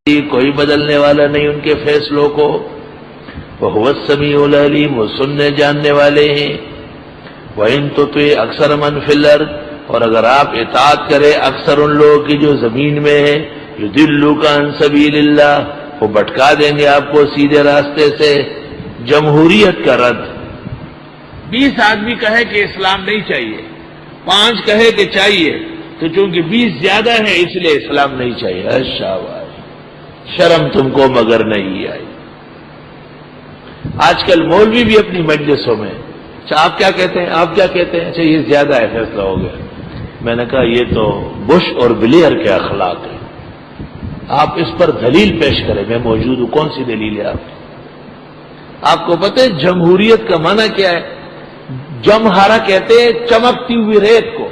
کوئی بدلنے والا نہیں ان کے فیصلوں کو. وَهُوَ السَّمِيعُ الْعَلِيمُ، وہ سننے جاننے والے ہیں. وَإِن تُطِعْ أَكْثَرَ مَنْ فِي الْأَرْضِ، اور اگر آپ اطاعت کرے اکثر ان لوگوں کی جو زمین میں ہیں، يُضِلُّوكَ عَنْ سَبِيلِ اللَّهِ، وہ بھٹکا دیں گے آپ کو سیدھے راستے سے. جمہوریت کا رد. 20 آدمی کہے کہ اسلام نہیں چاہیے، 5 کہے کہ چاہیے، تو چونکہ 20 زیادہ ہے اس لیے اسلام نہیں چاہیے. شاباش، شرم تم کو مگر نہیں آئی. آج کل مولوی بھی اپنی مجلسوں میں، اچھا آپ کیا کہتے ہیں، آپ کیا کہتے ہیں، اچھا یہ زیادہ ہے، فیصلہ ہو گیا. میں نے کہا یہ تو بش اور بلیئر کے اخلاق ہیں، آپ اس پر دلیل پیش کریں. میں موجود ہوں، کون سی دلیل ہے آپ کو پتہ ہے جمہوریت کا معنی کیا ہے؟ جمہارا کہتے ہیں چمکتی ہوئی ریت کو.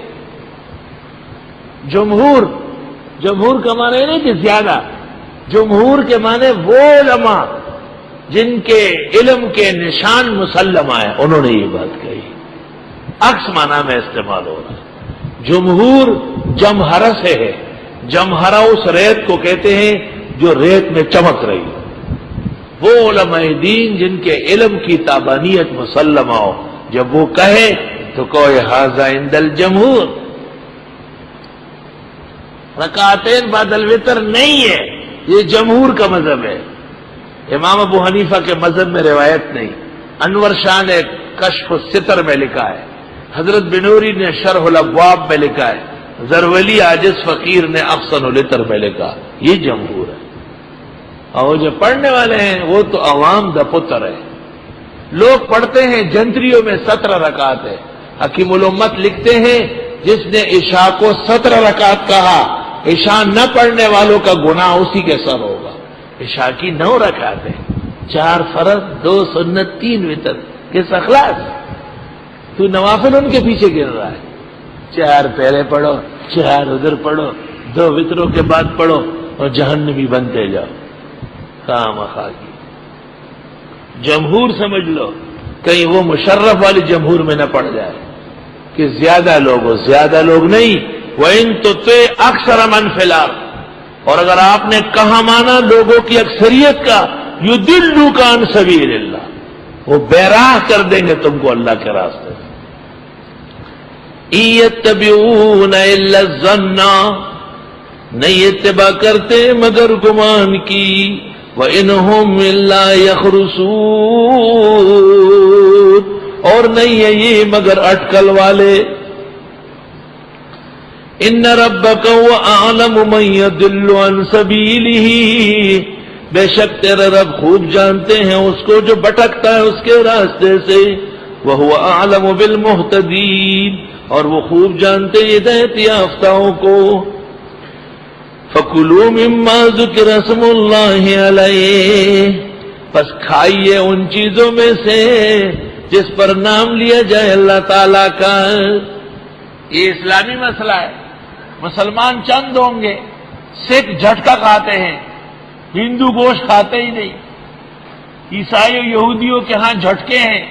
جمہور کا معنی نہیں کہ زیادہ، جمہور کے معنی وہ علماء جن کے علم کے نشان مسلم آئے، انہوں نے یہ بات کہی. عکس معنی میں استعمال ہو رہا ہے. جمہور جمہرہ سے ہے، جمہرہ اس ریت کو کہتے ہیں جو ریت میں چمک رہی. وہ علماء دین جن کے علم کی تابانیت مسلم ہو، جب وہ کہے تو کوئی ھذا عند الجمہور. رکعتین بعد الوتر نہیں ہے، یہ جمہور کا مذہب ہے. امام ابو حنیفہ کے مذہب میں روایت نہیں. انور شاہ نے کشف الستر میں لکھا ہے، حضرت بنوری نے شرح الابواب میں لکھا ہے، زرولی عاجز فقیر نے احسن العطر میں لکھا. یہ جمہور ہے. اور جو پڑھنے والے ہیں وہ تو عوام دا پتر ہے. لوگ پڑھتے ہیں جنتریوں میں 17 رکعت ہے. حکیم الامت لکھتے ہیں جس نے عشاء کو 17 رکعت کہا، عشاء نہ پڑھنے والوں کا گناہ اسی کے سر ہوگا. عشاء کی 9 رکعت ہے، 4 فرض، 2 سنت، 3 وتر. کس اخلاص؟ تو نوافل ان کے پیچھے گر رہا ہے. 4 پہلے پڑھو، 4 ادھر پڑھو، 2 وتروں کے بعد پڑھو اور جہنمی بنتے جاؤ. خام خاکی جمہور سمجھ لو، کہیں وہ مشرف والی جمہور میں نہ پڑ جائے کہ زیادہ لوگ ہو. زیادہ لوگ نہیں. وَإِن تُطِعْ أَكْثَرَ مَنْ فِي الْأَرْضِ، اور اگر آپ نے کہا مانا لوگوں کی اکثریت کا، يُضِلُّوكَ عَنْ سَبِيلِ اللَّهِ، وہ بیراہ کر دیں گے تم کو اللہ کے راستے سے. إِن يَتَّبِعُونَ إِلَّا الظَّنَّ، نہیں اتباع کرتے مگر گمان کی. وَإِنْ هُمْ إِلَّا يَخْرُصُونَ، اور نہیں ہے یہ مگر اٹکل والے. إِنَّ رَبَّكَ هُوَ أَعْلَمُ مَن يَضِلُّ عَن سَبِيلِهِ، بے شک تیرے رب خوب جانتے ہیں اس کو جو بھٹکتا ہے اس کے راستے سے. وَهُوَ أَعْلَمُ بِالْمُهْتَدِينَ، اور وہ خوب جانتے ہیں ہدایت یافتاؤں کو. فَكُلُوا مِمَّا ذُكِرَ اسْمُ اللَّهِ عَلَيْهِ، پس کھائیے ان چیزوں میں سے جس پر نام لیا جائے اللہ تعالیٰ کا. یہ اسلامی مسئلہ ہے. مسلمان چند ہوں گے، سکھ جھٹکا کھاتے ہیں، ہندو گوشت کھاتے ہی نہیں، عیسائی و یہودیوں کے ہاں جھٹکے ہیں.